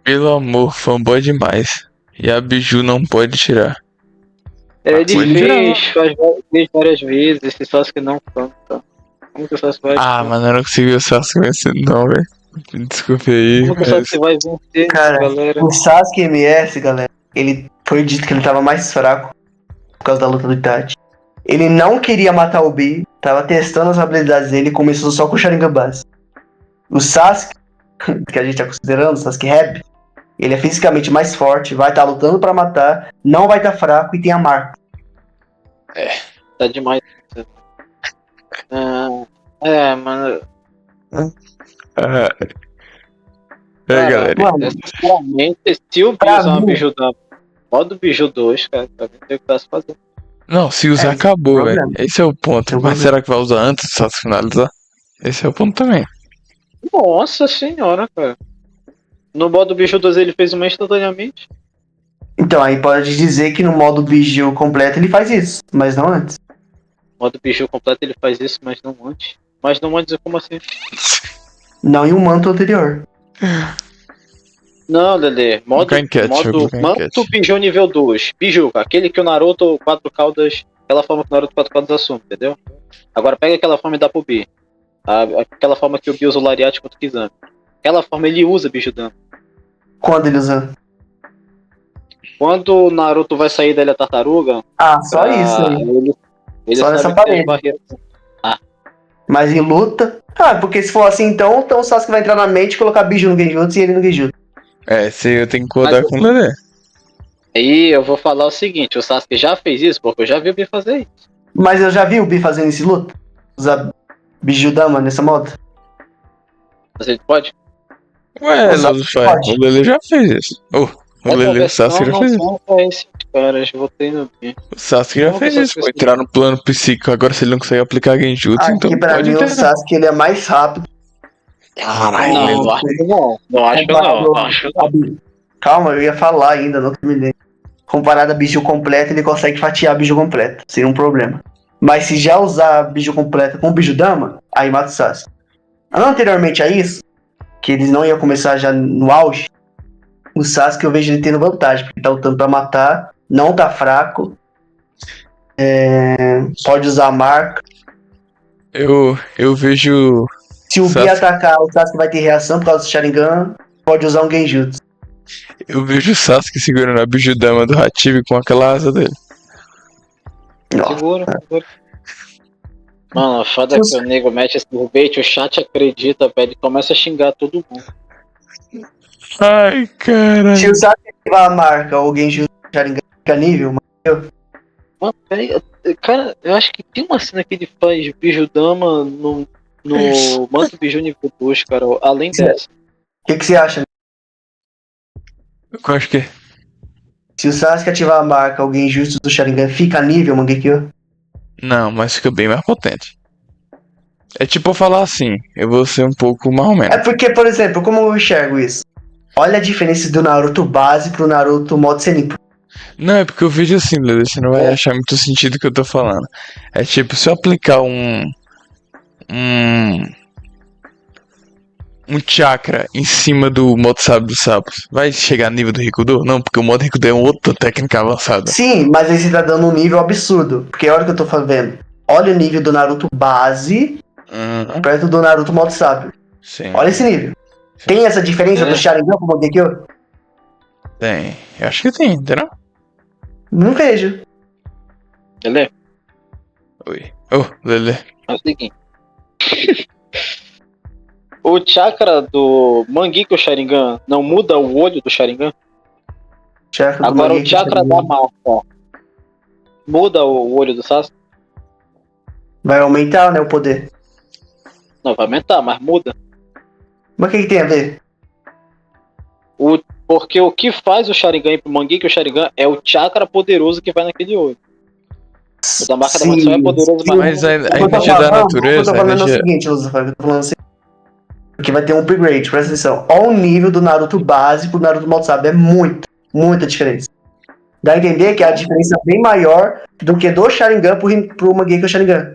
Speaker 1: Pelo amor, fanboy demais. E a Biju não pode tirar.
Speaker 3: Ele
Speaker 1: Pode tirar.
Speaker 3: fez várias vezes, esse Sasuke não canta. Como que o Sasuke vai
Speaker 1: Ah,
Speaker 3: tirar?
Speaker 1: mano, eu não consegui o Sasuke vencendo, não, velho. Desculpe aí,
Speaker 3: Como que o
Speaker 1: mas...
Speaker 3: Sasuke vai vencer,
Speaker 2: Cara,
Speaker 3: galera?
Speaker 2: o Sasuke MS, galera, ele foi dito que ele tava mais fraco por causa da luta do Itachi. Ele não queria matar o Bi, tava testando as habilidades dele e começou só com o Sharingan base. O Sasuke, que a gente tá considerando, o Sasuke Rap, ele é fisicamente mais forte, vai estar lutando pra matar, não vai estar fraco e tem a marca.
Speaker 3: Tá demais. Mano.
Speaker 1: Ah,
Speaker 3: Cara,
Speaker 1: galera.
Speaker 2: Mano,
Speaker 3: sinceramente, se o Bi
Speaker 2: Pra
Speaker 3: usar uma
Speaker 2: mim-
Speaker 3: Biju da modo Biju 2, cara, tá vendo o que tá se fazendo.
Speaker 1: Não, se usar,
Speaker 2: É, esse
Speaker 1: acabou,
Speaker 2: é o
Speaker 1: velho.
Speaker 2: problema.
Speaker 1: Esse é o ponto.
Speaker 2: Esse é o
Speaker 1: Mas
Speaker 2: problema.
Speaker 1: será que vai usar antes de Sasuke finalizar? Esse é o ponto também.
Speaker 3: Nossa senhora, cara. No modo Biju 2 ele fez uma instantaneamente.
Speaker 2: Então, aí pode dizer que no modo Vigil completo ele faz isso, mas não antes.
Speaker 3: No modo Biju completo ele faz isso, mas não antes. Mas não antes, como assim?
Speaker 2: Não em um manto anterior.
Speaker 3: Não, Lele. Modo,
Speaker 1: Colocar enquete, deixa eu
Speaker 3: modo
Speaker 1: colocar
Speaker 3: manto
Speaker 1: enquete.
Speaker 3: Biju nível 2. Biju, aquele que o Naruto 4 caudas, aquela forma que o Naruto 4 caudas assume, entendeu? Agora pega aquela forma e dá pro Bi. Aquela forma que o Bi usa o Lariat contra o Kizami. Aquela forma ele usa Biju Dama.
Speaker 2: Quando ele usa.
Speaker 3: Quando o Naruto vai sair da Ilha Tartaruga,
Speaker 2: Ah, só isso aí.
Speaker 3: ele
Speaker 2: Só
Speaker 3: sabe
Speaker 2: nessa
Speaker 3: que tem
Speaker 2: parede.
Speaker 3: as barreiras.
Speaker 2: Mas em luta. Ah, porque se for assim então o Sasuke vai entrar na mente e colocar Biju no Genjutsu e ele no Genjutsu.
Speaker 1: Se eu tenho que rodar
Speaker 3: Mas-
Speaker 1: com o Lelê.
Speaker 3: Aí eu vou falar o seguinte, o Sasuke já fez isso, porque eu já vi o Bi fazer isso.
Speaker 2: Mas eu já vi o Bi fazendo esse luta. Usar Biju Dama nessa moda.
Speaker 3: Mas ele pode?
Speaker 1: Ué,
Speaker 2: O Sasuke
Speaker 1: Luzufai,
Speaker 2: pode.
Speaker 1: o Lelê já fez isso. O Lelê, o Sasuke já
Speaker 3: não
Speaker 1: fez isso.
Speaker 3: são pra esses caras, votei no Bi.
Speaker 1: O Sasuke já
Speaker 3: Não,
Speaker 1: fez
Speaker 3: o
Speaker 1: isso.
Speaker 3: Sasuke
Speaker 1: Foi entrar no plano psíquico. Agora se ele não consegue aplicar Genjutsu, então
Speaker 2: Aqui pra
Speaker 1: pode
Speaker 2: mim o
Speaker 1: entrar.
Speaker 2: Sasuke ele é mais rápido.
Speaker 1: Caralho.
Speaker 3: Não, não acho que não. Não acho que não. Acho que
Speaker 2: a
Speaker 3: não.
Speaker 2: Bi- Calma, eu ia falar ainda, não terminei. Comparado a Biju completa, ele consegue fatiar Biju completa, sem um problema. Mas se já usar Biju completa com Biju Dama, aí mata o Sasuke. Anteriormente a isso, que eles não iam começar já no auge, o Sasuke eu vejo ele tendo vantagem, porque ele tá lutando pra matar, não tá fraco, pode usar a marca.
Speaker 1: Eu vejo.
Speaker 2: Se o Bi
Speaker 1: Sasuke.
Speaker 2: atacar, o Sasuke vai ter reação por causa do Sharingan, pode usar um Genjutsu.
Speaker 1: Eu vejo o Sasuke segurando a Bijudama do Hatibi com aquela asa dele.
Speaker 2: Nossa.
Speaker 3: Segura. Mano, foda que o nego mete esse bait, o chat acredita, velho, e começa a xingar todo mundo.
Speaker 1: Ai,
Speaker 2: Se
Speaker 1: caralho.
Speaker 2: o Sasuke ativar a marca ou o Genjutsu do Sharingan fica nível,
Speaker 3: Mano, peraí, cara, eu acho que tem uma cena que ele faz Bijudama no Manto Biju nível 2, cara, além
Speaker 2: Sim.
Speaker 3: dessa.
Speaker 2: o que você acha?
Speaker 1: Eu acho que.
Speaker 2: Se o Sasuke ativar a marca, o Genjutsu do Sharingan fica nível, Mangekyo?
Speaker 1: Não, mas fica bem mais potente. É tipo eu falar assim, eu vou ser um pouco mais ou
Speaker 2: É
Speaker 1: menos.
Speaker 2: porque, por exemplo, como eu enxergo isso? Olha a diferença do Naruto base pro Naruto modo Senin.
Speaker 1: Não, é porque eu vejo assim, Lele, você não vai achar muito sentido o que eu tô falando. É tipo, se eu aplicar um chakra em cima do modo sábio dos sapos, vai chegar a nível do Rikudo? Não, porque o modo Rikudo é outra técnica avançada.
Speaker 2: Sim, mas aí você tá dando um nível absurdo. Porque olha o que eu tô falando. Olha o nível do Naruto base perto do Naruto modo sábio.
Speaker 1: Sim.
Speaker 2: Olha esse nível. Tem essa diferença do Sharingan pro Mangekyo?
Speaker 1: Tem. Eu acho que tem, entendeu?
Speaker 2: Não vejo.
Speaker 3: Beleza?
Speaker 1: Oi. Oh, Lele.
Speaker 3: É o seguinte. O chakra do Mangekyou Sharingan não muda o olho do Sharingan?
Speaker 2: Chakra do
Speaker 3: Agora o
Speaker 2: Mangekyo
Speaker 3: chakra
Speaker 2: Sharingan.
Speaker 3: da marca muda o olho do Sasuke?
Speaker 2: Vai aumentar, né, o poder.
Speaker 3: Não, vai aumentar, mas muda.
Speaker 2: Mas o que tem a ver?
Speaker 3: Porque o que faz o Sharingan ir pro Mangekyou Sharingan é o chakra poderoso que vai naquele olho. O da marca da maldição é poderoso,
Speaker 1: Mas a
Speaker 2: O que eu tô
Speaker 1: energia da
Speaker 2: falando- O que eu
Speaker 1: natureza,
Speaker 2: tô
Speaker 1: a
Speaker 2: falando é o
Speaker 1: energia.
Speaker 2: seguinte, Lucifer, eu tô falando assim. Porque vai ter um upgrade, presta atenção. Olha o nível do Naruto base pro Naruto modo sábio. É muita diferença. Dá a entender que a diferença é bem maior do que do Sharingan pro Mangekyou Sharingan.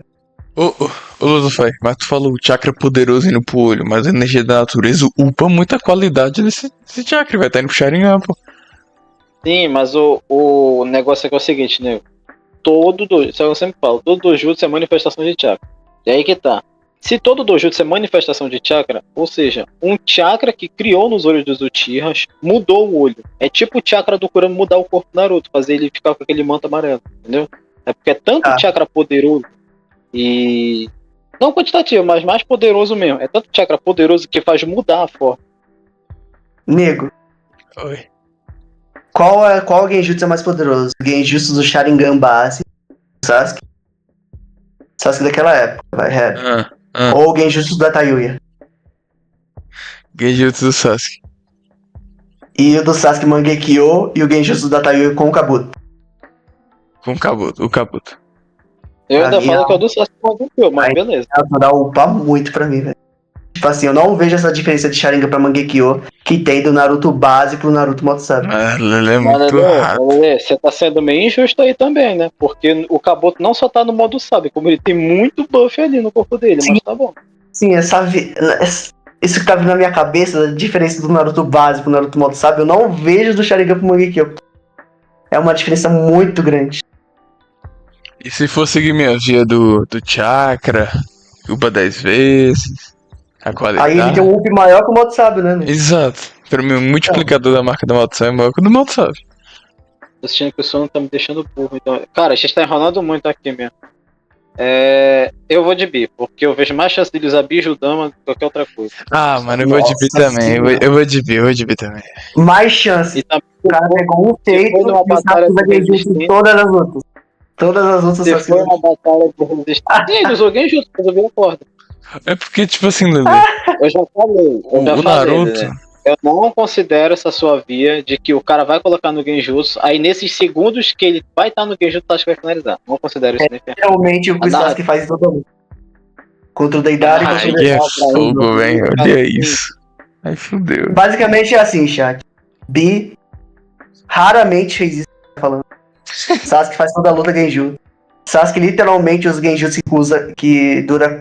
Speaker 1: Ô, Luzufai, mas tu falou o chakra poderoso indo pro olho, mas a energia da natureza upa muita qualidade desse chakra, vai estar indo pro Sharingan, pô.
Speaker 3: Sim, mas o negócio é que é o seguinte, né? Isso eu sempre falo, todo dojutsu é manifestação de chakra. E aí que tá. Se todo dojutsu é manifestação de chakra, ou seja, um chakra que criou nos olhos dos Uchihas mudou o olho. É tipo o chakra do Kurama mudar o corpo do Naruto, fazer ele ficar com aquele manto amarelo, entendeu? É porque é tanto chakra poderoso e... não quantitativo, mas mais poderoso mesmo. É tanto chakra poderoso que faz mudar a forma.
Speaker 2: Nego,
Speaker 1: Oi.
Speaker 2: qual Genjutsu é mais poderoso? O Genjutsu do Sharingan base, Sasuke? Sasuke daquela época, vai, rap. Ou o Genjutsu da Tayuya?
Speaker 1: Genjutsu do Sasuke.
Speaker 2: E o do Sasuke Mangekyo e o Genjutsu da Tayuya com o Kabuto?
Speaker 1: Com o Kabuto.
Speaker 3: Eu
Speaker 2: Pra
Speaker 3: ainda
Speaker 2: mim,
Speaker 3: falo que é o do Sasuke Mangekyo, mas
Speaker 2: Aí-
Speaker 3: beleza.
Speaker 2: Ela dá upar muito pra mim, velho. Tipo assim, eu não vejo essa diferença de Sharingan pra Mangekyo que tem do Naruto base pro Naruto Motosabe.
Speaker 1: Mas ele é
Speaker 3: Mas,
Speaker 1: muito rápido.
Speaker 3: Lelê, você tá sendo meio injusto aí também, né? Porque o Kabuto não só tá no modo sabe, como ele tem muito buff ali no corpo dele,
Speaker 2: Sim.
Speaker 3: mas tá bom.
Speaker 2: Sim, isso que tá vindo na minha cabeça, a diferença do Naruto base pro Naruto Motosabe, eu não vejo do Sharingan pro Mangekyo. É uma diferença muito grande.
Speaker 1: E se for seguir minha via do chakra, upa 10 vezes, a qualidade.
Speaker 2: Aí ele tem um up maior que o Motosabe, né?
Speaker 1: Exato. Pra mim, o multiplicador da marca do Motosabe é maior que o do Motosabe.
Speaker 3: Tô assistindo que o sono tá me deixando burro. Então... Cara, a gente tá enrolando muito aqui mesmo. Eu vou de Bi, porque eu vejo mais chance de usar Bijudama do que qualquer outra coisa.
Speaker 1: Ah, mano, eu vou de B
Speaker 2: Nossa
Speaker 1: também.
Speaker 2: Senhora.
Speaker 1: Eu vou de B também.
Speaker 2: Mais chance.
Speaker 3: E também,
Speaker 2: O cara pegou um feito
Speaker 3: foi numa
Speaker 2: e o
Speaker 3: batalha
Speaker 2: Sasuke vai
Speaker 3: de
Speaker 2: ter Genjutsu em
Speaker 3: resistência.
Speaker 2: todas as lutas. Todas as lutas o
Speaker 3: se
Speaker 2: Sasuke
Speaker 3: foi
Speaker 2: vai-
Speaker 3: uma batalha de resistência. Sim, ele usou Genjutsu, resolveu a corda.
Speaker 1: É porque, tipo assim, Lele,
Speaker 3: Eu já falei,
Speaker 1: o Naruto.
Speaker 3: Lelê. Eu não considero essa sua via de que o cara vai colocar no Genjutsu, aí nesses segundos que ele vai estar no Genjutsu, acho que vai finalizar. Não considero isso nem ferro.
Speaker 2: Realmente o que o Sasuke faz em toda luta. Contra o Deidara e contra o
Speaker 1: Aí é
Speaker 2: Deidara.
Speaker 1: fogo, velho. Olha
Speaker 3: Cara,
Speaker 1: isso. Aí fudeu.
Speaker 2: Basicamente é assim, chat. Bi raramente fez isso que tá falando. Sasuke faz toda a luta Genjutsu. Sasuke literalmente usa Genjutsu que dura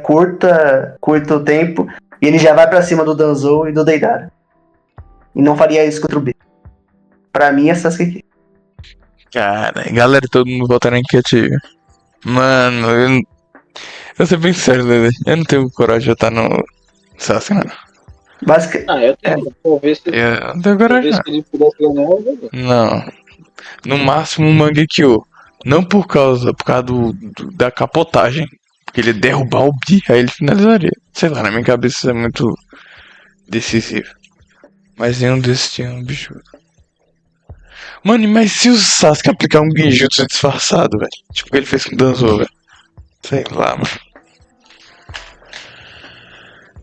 Speaker 2: curto tempo e ele já vai pra cima do Danzou e do Deidara. E não faria isso contra o B. Pra mim é Sasuke aqui.
Speaker 1: Cara, galera, todo mundo voltando em enquete. Mano, eu vou ser bem sério, Lele. Eu não tenho coragem de votar no Sasuke, não.
Speaker 3: Eu tenho. Vou ver se
Speaker 1: Eu não tenho coragem, não.
Speaker 3: ele pudesse ganhar, eu vou ver.
Speaker 1: Não. No máximo o Mangekyo. Não por causa da capotagem. Porque ele derrubar o Bi, aí ele finalizaria. Sei lá, na minha cabeça isso é muito decisivo. Mas nenhum desses tinha um bicho. Mano, mas se o Sasuke aplicar um Genjutsu disfarçado, velho? Tipo o que ele fez com o Danzo, velho. Sei lá, mano.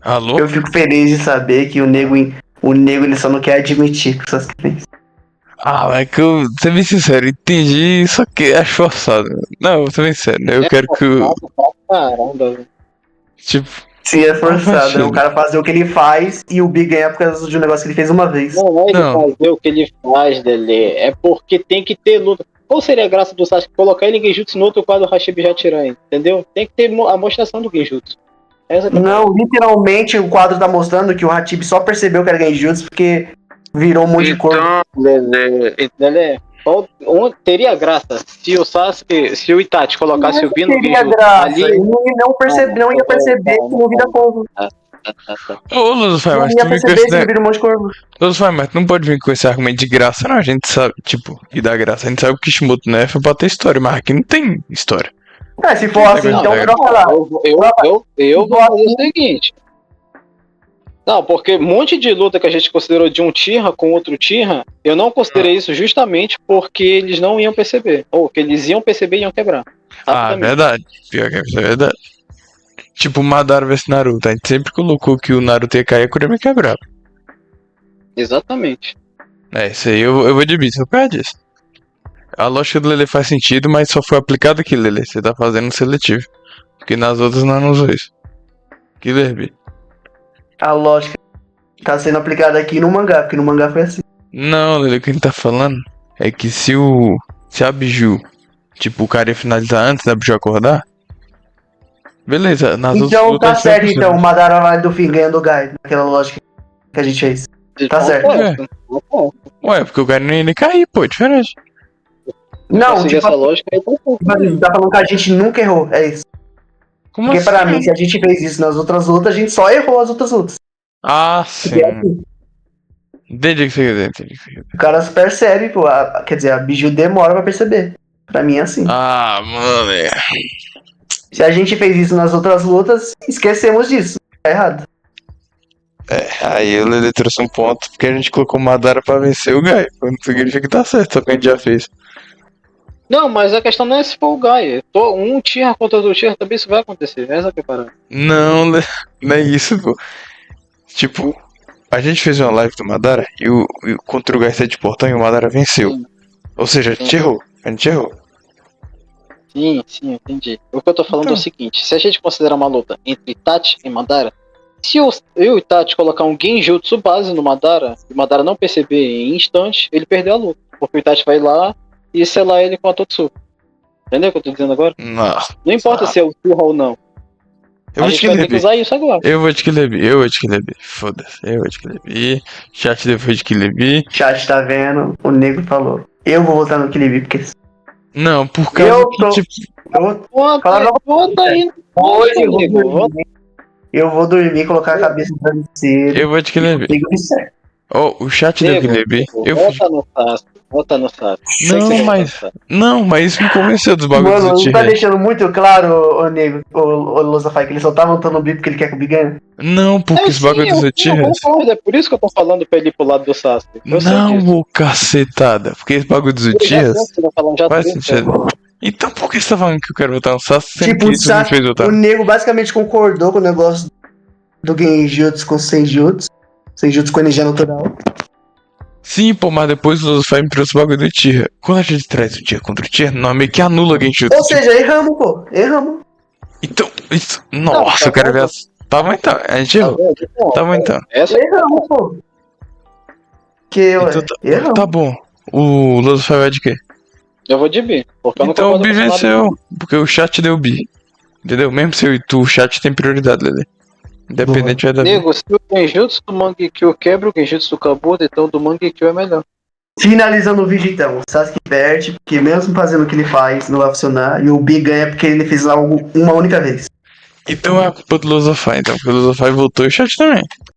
Speaker 1: Alô?
Speaker 2: Eu fico feliz de saber que o nego ele só não quer admitir que o Sasuke fez.
Speaker 1: Ah, é que eu, ser bem sincero, entendi, só que acho forçado. Não, vou ser bem sério, eu quero que o.
Speaker 3: Nossa, pra caramba, velho.
Speaker 1: Tipo,
Speaker 2: Sim, é forçado.
Speaker 1: Imagina.
Speaker 2: É o cara fazer o que ele faz e o Bi ganhar por causa de um negócio que ele fez uma vez.
Speaker 3: Não é ele
Speaker 1: Não.
Speaker 3: fazer o que ele faz, Dele. É porque tem que ter luta. Qual seria a graça do Sasuke colocar ele em Genjutsu no outro quadro do Hashibi Hachirani? Entendeu? Tem que ter a mostração do Genjutsu. Essa que é a
Speaker 2: Não, literalmente o quadro tá mostrando que o Hatibi só percebeu que era Genjutsu porque virou um monte de corpo.
Speaker 3: Lelê, teria graça se o Sasuke, se o Itachi colocasse o Bi no
Speaker 2: Teria
Speaker 3: Genjutsu
Speaker 2: graça.
Speaker 3: ali.
Speaker 2: Ele não ia perceber que não vira corvo.
Speaker 1: ô Luzufai,
Speaker 2: Não
Speaker 1: mas
Speaker 2: ia
Speaker 1: tu vem com
Speaker 2: perceber
Speaker 1: esse.
Speaker 2: se não vira um monte de corvo.
Speaker 1: Luzufai, mas tu não pode vir com esse argumento de graça, não. A gente sabe, tipo, e da graça. A gente sabe que o Kishimoto não é pra ter história, mas aqui não tem história.
Speaker 2: Se for assim,
Speaker 1: Não,
Speaker 2: então
Speaker 1: é-
Speaker 2: troca lá.
Speaker 3: Eu vou fazer o seguinte. Não, porque um monte de luta que a gente considerou de um Tira com outro Tira, eu não considerei isso justamente porque eles não iam perceber. Ou que eles iam perceber e iam quebrar.
Speaker 1: Ah,
Speaker 3: Rapidamente.
Speaker 1: verdade. Pior que isso é verdade. Tipo, Madara vs Naruto. A gente sempre colocou que o Naruto ia cair e a Kurama ia quebrar.
Speaker 3: Exatamente.
Speaker 1: É, isso aí eu vou de bicho por causa disso. A lógica do Lele faz sentido, mas só foi aplicado aqui, Lele. Você tá fazendo seletivo. Porque nas outras não usou isso. Killer B.
Speaker 2: A lógica tá sendo aplicada aqui no mangá, porque no mangá foi assim.
Speaker 1: Não, Lele, o que a gente tá falando é que se a Biju, tipo, o cara ia finalizar antes da Biju acordar, beleza, nas outras
Speaker 2: Então
Speaker 1: lutas
Speaker 2: tá
Speaker 1: a gente
Speaker 2: certo,
Speaker 1: não
Speaker 2: então. O Madara vai do fim ganhando o Gai, naquela lógica que a gente fez. Tá certo.
Speaker 1: Ué, porque o cara não ia nem cair, pô, é diferente.
Speaker 2: Não,
Speaker 3: Seguir
Speaker 2: tipo,
Speaker 3: essa lógica aí, tá certo.
Speaker 2: tá falando que a gente nunca errou, é isso.
Speaker 1: Como
Speaker 2: Porque
Speaker 1: assim?
Speaker 2: pra mim, se a gente fez isso nas outras lutas, a gente só errou as outras lutas.
Speaker 1: Ah, sim.
Speaker 2: Porque assim,
Speaker 1: Entendi o que você quer dizer, entendi o que você quer dizer.
Speaker 2: o cara percebe, pô. Quer dizer, a Biju demora pra perceber. Pra mim é assim.
Speaker 1: Ah, mano, é.
Speaker 2: Se a gente fez isso nas outras lutas, esquecemos disso. Tá errado.
Speaker 1: Aí o Lele trouxe um ponto, porque a gente colocou o Madara pra vencer o Gai. Não significa que tá certo, só que a gente já fez.
Speaker 3: Não, mas a questão não é se for o Gaia. Um tier contra outro tier também isso vai acontecer. Essa que é a parada.
Speaker 1: Não, não é isso, pô. Tipo, a gente fez uma live do Madara e contra o Gai 7 Portão e o Madara venceu.
Speaker 3: Sim.
Speaker 1: Ou seja, a gente errou. A gente errou.
Speaker 3: Sim, entendi. O que eu tô falando
Speaker 1: Então.
Speaker 3: é o seguinte: se a gente considerar uma luta entre Itachi e Madara, se eu e o Itachi colocar um Genjutsu base no Madara, e o Madara não perceber em instante, ele perdeu a luta. Porque o Itachi vai lá e selar ele com a Totsuka. Entendeu o que eu tô dizendo agora?
Speaker 1: Não.
Speaker 3: Não importa se é o Surra ou não.
Speaker 1: Eu
Speaker 3: A
Speaker 1: vou te
Speaker 3: gente vai ter que
Speaker 1: Killer
Speaker 3: usar isso agora.
Speaker 1: Eu vou te Killer Bee. Foda-se, eu vou te Killer Bee. Chat depois de Killer Bee.
Speaker 2: Chat tá vendo, o nego falou. Eu vou votar no Kilibi, porque
Speaker 1: Não, por causa
Speaker 2: eu
Speaker 1: que,
Speaker 2: tô.
Speaker 1: tipo,
Speaker 3: Bota aí.
Speaker 2: Hoje eu vou
Speaker 3: amigo,
Speaker 2: dormir. Eu vou dormir, colocar a cabeça no travesseiro.
Speaker 1: eu vou te Killer Bee.
Speaker 2: Nego me serve.
Speaker 1: Oh, o chat deu Killer Bee. Eu fui.
Speaker 3: Bota no Sasuke.
Speaker 1: Não, mas isso me convenceu dos bagulhos
Speaker 2: Mano,
Speaker 1: do
Speaker 2: não tá
Speaker 1: T-Rex.
Speaker 2: deixando muito claro, o nego, o Losafai, que ele só tá montando o bi porque ele quer que o bi ganhe?
Speaker 1: Não, porque os bagulhos do
Speaker 3: eu
Speaker 1: T-Rex.
Speaker 3: concordo, é por isso que eu tô falando pra ele ir pro lado do Sasuke. Eu sei
Speaker 1: Não,
Speaker 3: disso.
Speaker 1: ô cacetada. Porque esse bagulho dos
Speaker 3: Eu já sei o
Speaker 1: T-Rex
Speaker 3: que você tá falando, já
Speaker 1: faz
Speaker 3: sei,
Speaker 1: sentido. Então por que você tá falando que eu quero votar no Sasuke sendo
Speaker 2: Tipo,
Speaker 1: que isso me fez votar?
Speaker 2: o nego basicamente concordou com o negócio do Genjutsu com Senjutsu. Senjutsu com energia natural.
Speaker 1: Sim, pô, mas depois o Losafai me trouxe o bagulho do Tira. Quando a gente traz o Tira contra o Tira, não, meio que anula alguém chute.
Speaker 2: Ou seja, erramos, pô. Erramos.
Speaker 1: Então, isso. Nossa, eu quero ver as. Tá bom então, a gente errou. Tá bom então.
Speaker 3: Essa
Speaker 2: Erramos, pô. Que, ué,
Speaker 1: Então
Speaker 2: erramos.
Speaker 1: tá bom. O Losafai vai de quê?
Speaker 3: eu vou de B. Porque eu não
Speaker 1: Então o
Speaker 3: concordo
Speaker 1: Bi
Speaker 3: com essa
Speaker 1: venceu, porque o chat deu Bi. Entendeu? Mesmo se eu e tu, o chat tem prioridade, Lele. Independente vai dar Bi.
Speaker 3: Nego, se o Genjutsu do Mangekyo quebra o Genjutsu do Kabuto, então o do Mangekyo é melhor.
Speaker 2: Finalizando o vídeo então, o Sasuke perde, porque mesmo fazendo o que ele faz, não vai funcionar, e o Bi ganha porque ele fez algo uma única vez.
Speaker 1: Então é a culpa do Losafai, então, porque o Losafai voltou e o chat também.